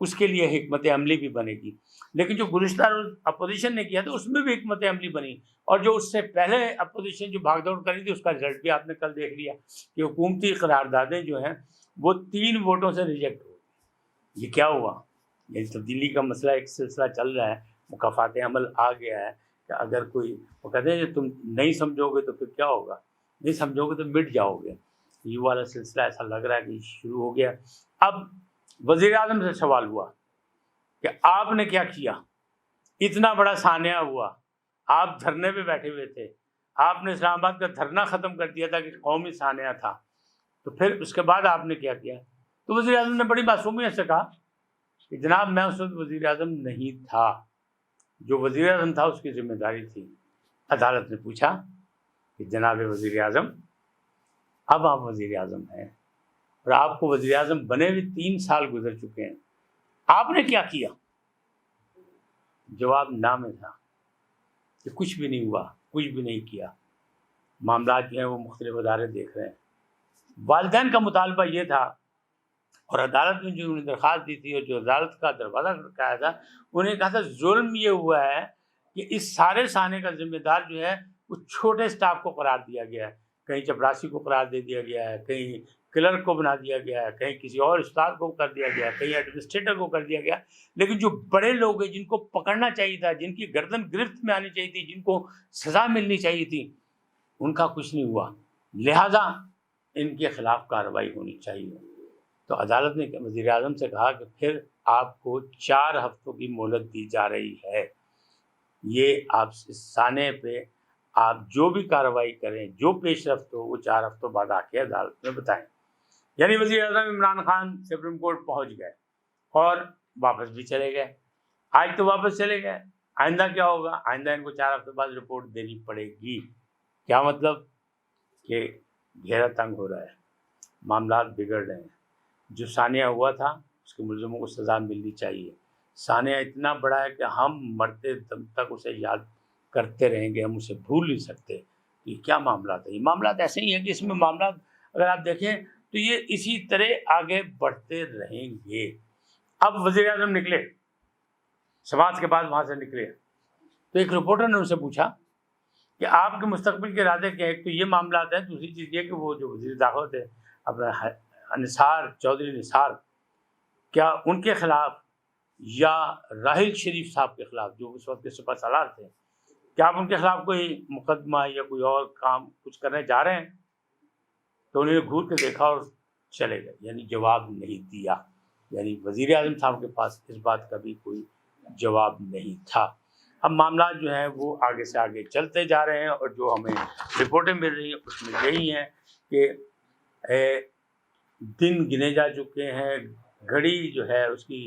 اس کے لیے حکمت عملی بھی بنے گی. لیکن جو گزشتہ روز اپوزیشن نے کیا تھا اس میں بھی حکمت عملی بنی, اور جو اس سے پہلے اپوزیشن جو بھاگ دوڑ کری تھی اس کا رزلٹ بھی آپ نے کل دیکھ لیا کہ حکومتی قراردادیں جو ہیں وہ 3 ووٹوں سے ریجیکٹ ہو. یہ کیا ہوا؟ یہ تبدیلی کا مسئلہ ایک سلسلہ چل رہا ہے, مکافات عمل آ گیا ہے کہ اگر کوئی وہ کہتے ہیں کہ تم نہیں سمجھو گے تو پھر کیا ہوگا, نہیں سمجھو گے تو مٹ جاؤ گے. یہ والا سلسلہ ایسا لگ رہا ہے کہ شروع ہو گیا. اب وزیر اعظم سے سوال ہوا کہ آپ نے کیا کیا, اتنا بڑا سانحہ ہوا, آپ دھرنے پہ بیٹھے ہوئے تھے, آپ نے اسلام آباد کا دھرنا ختم کر دیا تھا کہ قومی سانحہ تھا, تو پھر اس کے بعد آپ نے کیا کیا؟ تو وزیر اعظم نے بڑی معصومیت سے کہا کہ جناب میں اس وقت وزیر اعظم نہیں تھا, جو وزیر اعظم تھا اس کی ذمہ داری تھی. عدالت نے پوچھا کہ جناب وزیر اعظم اب آپ وزیر اعظم ہیں اور آپ کو وزیر اعظم بنے ہوئے 3 سال گزر چکے ہیں, آپ نے کیا کیا؟ جواب نہ میں تھا کہ کچھ بھی نہیں ہوا, کچھ بھی نہیں کیا. معاملات جو ہیں وہ مختلف ادارے دیکھ رہے ہیں. والدین کا مطالبہ یہ تھا, اور عدالت میں جو انہوں نے درخواست دی تھی اور جو عدالت کا دروازہ کھٹکایا تھا, انہوں نے کہا تھا ظلم یہ ہوا ہے کہ اس سارے سانحے کا ذمہ دار جو ہے وہ چھوٹے سٹاف کو قرار دیا گیا ہے. کہیں چپراسی کو قرار دے دیا گیا ہے, کہیں کلرک کو بنا دیا گیا ہے, کہیں کسی اور استاد کو کر دیا گیا ہے, کہیں ایڈمنسٹریٹر کو کر دیا گیا. لیکن جو بڑے لوگ ہیں جن کو پکڑنا چاہیے تھا, جن کی گردن گرفت میں آنی چاہیے تھی, جن کو سزا ملنی چاہیے تھی, ان کا کچھ نہیں ہوا. لہذا ان کے خلاف کارروائی ہونی چاہیے. تو عدالت نے وزیر اعظم سے کہا کہ پھر آپ کو 4 ہفتوں کی مہلت دی جا رہی ہے. یہ آپ اس سانحے پہ آپ جو بھی کارروائی کریں, جو پیش رفت ہو, وہ 4 ہفتوں بعد آ کے عدالت میں بتائیں. یعنی وزیر اعظم عمران خان سپریم کورٹ پہنچ گئے اور واپس بھی چلے گئے. آج تو واپس چلے گئے, آئندہ کیا ہوگا؟ آئندہ ان کو 4 ہفتے بعد رپورٹ دینی پڑے گی. کیا مطلب؟ کہ گھیرا تنگ ہو رہا ہے, معاملات بگڑ رہے ہیں. جو سانحہ ہوا تھا اس کے ملزموں کو سزا ملنی چاہیے. سانحہ اتنا بڑا ہے کہ ہم مرتے دم تک اسے یاد کرتے رہیں گے, ہم اسے بھول نہیں سکتے. یہ کیا معاملات ہیں؟ یہ معاملات ایسے ہی ہیں کہ اس میں معاملات اگر آپ دیکھیں تو یہ اسی طرح آگے بڑھتے رہیں گے. اب وزیر اعظم نکلے, سماعت کے بعد وہاں سے نکلے, تو ایک رپورٹر نے ان سے پوچھا کہ آپ کے مستقبل کے ارادے کیا ہیں؟ ایک تو یہ معاملات ہیں, دوسری چیز یہ کہ وہ جو وزیر داخلہ تھے اپنا نثار چودھری نثار, کیا ان کے خلاف یا راحل شریف صاحب کے خلاف جو اس وقت کے سپہ سالار تھے, کیا آپ ان کے خلاف کوئی مقدمہ یا کوئی اور کام کچھ کرنے جا رہے ہیں؟ تو انہوں نے گھور کے دیکھا اور چلے گئے, یعنی جواب نہیں دیا. یعنی وزیر اعظم صاحب کے پاس اس بات کا بھی کوئی جواب نہیں تھا. اب معاملات جو ہیں وہ آگے سے آگے چلتے جا رہے ہیں, اور جو ہمیں رپورٹیں مل رہی ہیں اس میں یہی ہیں کہ دن گنے جا چکے ہیں, گھڑی جو ہے اس کی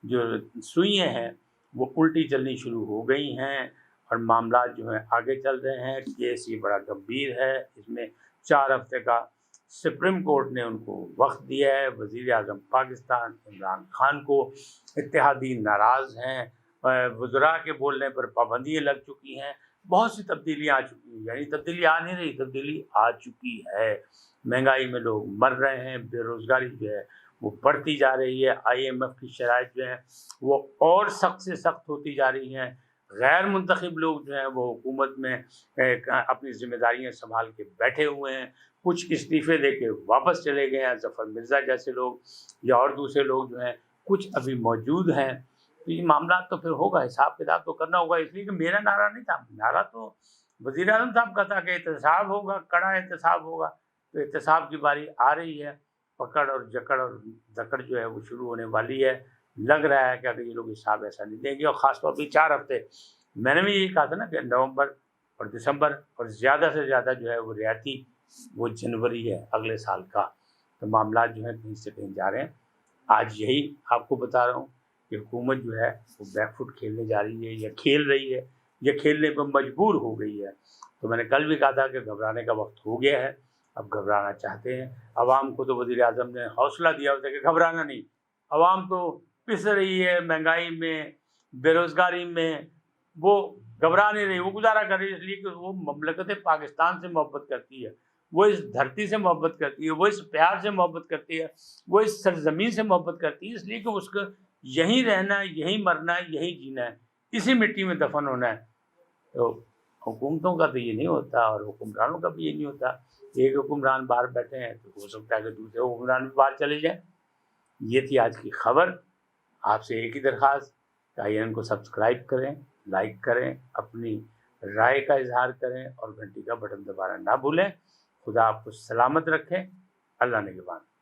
جو سوئیاں ہیں وہ الٹی چلنی شروع ہو گئی ہیں, اور معاملات جو ہیں آگے چل رہے ہیں. کیس یہ بڑا گمبھیر ہے, اس میں 4 ہفتے کا سپریم کورٹ نے ان کو وقت دیا ہے. وزیر اعظم پاکستان عمران خان کو اتحادی ناراض ہیں, وزراء کے بولنے پر پابندیاں لگ چکی ہیں, بہت سی تبدیلیاں آ چکی ہیں. یعنی تبدیلی آ نہیں رہی, تبدیلی آ چکی ہے. مہنگائی میں لوگ مر رہے ہیں, بے روزگاری جو ہے وہ بڑھتی جا رہی ہے, IMF کی شرائط جو ہیں وہ اور سخت سے سخت ہوتی جا رہی ہیں. غیر منتخب لوگ جو ہیں وہ حکومت میں اپنی ذمہ داریاں سنبھال کے بیٹھے ہوئے ہیں, کچھ استعفے دے کے واپس چلے گئے ہیں, ظفر مرزا جیسے لوگ یا اور دوسرے لوگ جو ہیں کچھ ابھی موجود ہیں. تو یہ معاملات تو پھر ہوگا, حساب کتاب تو کرنا ہوگا. اس لیے کہ میرا نعرہ نہیں تھا, نعرہ تو وزیر اعظم صاحب کا تھا کہ احتساب ہوگا, کڑا احتساب ہوگا. تو احتساب کی باری آ رہی ہے, پکڑ اور جکڑ اور دکڑ جو ہے وہ شروع ہونے والی ہے. لگ رہا ہے کہ اگر یہ لوگ حساب ایسا نہیں دیں گے, اور خاص طور پہ 4 ہفتے, میں نے بھی یہی کہا تھا نا کہ نومبر اور دسمبر, اور زیادہ سے زیادہ جو ہے وہ رعایتی وہ جنوری ہے اگلے سال کا. تو معاملات جو ہیں کہیں سے کہیں جا رہے ہیں. آج یہی آپ کو بتا رہا ہوں کہ حکومت جو ہے وہ بیک فٹ کھیلنے جا رہی ہے, یا کھیل رہی ہے, یا کھیلنے پر مجبور ہو گئی ہے. تو میں نے کل بھی کہا تھا کہ گھبرانے کا وقت ہو گیا ہے, اب گھبرانا چاہتے ہیں. عوام کو تو وزیر اعظم نے حوصلہ دیا ہوتا ہے کہ گھبرانا نہیں, عوام تو پس رہی ہے مہنگائی میں, بے روزگاری میں, وہ گھبرا نہیں رہی, وہ گزارا کر رہی ہے, اس لیے کہ وہ مملکت پاکستان سے محبت کرتی ہے, وہ اس دھرتی سے محبت کرتی ہے, وہ اس پیار سے محبت کرتی ہے, وہ اس سرزمین سے محبت کرتی ہے, اس لیے کہ اس کا یہیں رہنا ہے، یہیں مرنا ہے، یہیں جینا ہے، اسی مٹی میں دفن ہونا ہے۔ تو حکومتوں کا تو یہ نہیں ہوتا، اور حکمرانوں کا بھی یہ نہیں ہوتا۔ ایک حکمران باہر بیٹھے ہیں تو ہو سکتا ہے کہ دوسرے حکمران بھی باہر چلے جائیں۔ یہ تھی آج کی خبر۔ آپ سے ایک ہی درخواست کہ IAN کو سبسکرائب کریں، لائک کریں، اپنی رائے کا اظہار کریں، اور گھنٹی کا بٹن دبانا نہ بھولیں۔ خدا آپ کو سلامت رکھیں۔ اللہ نگہبان۔